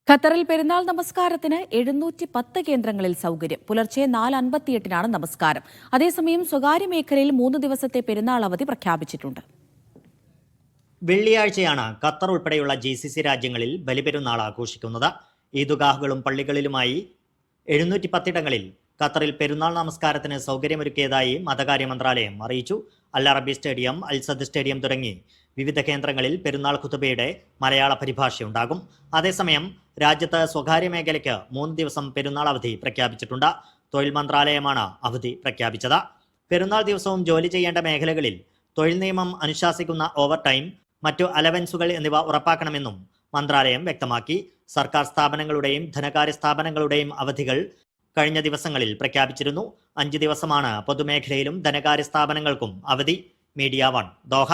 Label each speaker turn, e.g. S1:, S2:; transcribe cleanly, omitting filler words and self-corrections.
S1: ഖത്തറിൽ പെരുന്നാൾ നമസ്കാരത്തിന് 710 കേന്ദ്രങ്ങളിൽ സൗകര്യം. പുലർച്ചെ 4:58 നമസ്കാരം. അതേസമയം സ്വകാര്യ മേഖലയിൽ 3 ദിവസത്തെ പെരുന്നാൾ അവധി പ്രഖ്യാപിച്ചിട്ടുണ്ട്.
S2: വെള്ളിയാഴ്ചയാണ് ഖത്തർ ഉൾപ്പെടെയുള്ള GCC രാജ്യങ്ങളിൽ ബലിപെരുന്നാൾ ആഘോഷിക്കുന്നത്. ഈദ്ഗാഹുകളും പള്ളികളിലുമായി 710 ഇടങ്ങളിൽ ഖത്തറിൽ പെരുന്നാൾ നമസ്കാരത്തിന് സൗകര്യമൊരുക്കിയതായി മതകാര്യ മന്ത്രാലയം അറിയിച്ചു. അൽ അറബി സ്റ്റേഡിയം, അൽ സദ് സ്റ്റേഡിയം തുടങ്ങി വിവിധ കേന്ദ്രങ്ങളിൽ പെരുന്നാൾ ഖുതുബയുടെ മലയാള പരിഭാഷയുണ്ടാകും. അതേസമയം രാജ്യത്ത് സ്വകാര്യ മേഖലയ്ക്ക് 3 ദിവസം പെരുന്നാൾ അവധി പ്രഖ്യാപിച്ചിട്ടുണ്ട്. തൊഴിൽ മന്ത്രാലയമാണ് അവധി പ്രഖ്യാപിച്ചത്. പെരുന്നാൾ ദിവസവും ജോലി ചെയ്യേണ്ട മേഖലകളിൽ തൊഴിൽ നിയമം അനുശാസിക്കുന്ന ഓവർ ടൈം, മറ്റു അലവൻസുകൾ എന്നിവ ഉറപ്പാക്കണമെന്നും മന്ത്രാലയം വ്യക്തമാക്കി. സർക്കാർ സ്ഥാപനങ്ങളുടെയും ധനകാര്യ സ്ഥാപനങ്ങളുടെയും അവധികൾ കഴിഞ്ഞ ദിവസങ്ങളിൽ പ്രഖ്യാപിച്ചിരുന്നു. 5 ദിവസമാണ് പൊതുമേഖലയിലും ധനകാര്യ സ്ഥാപനങ്ങൾക്കും അവധി. Media 1 Doha.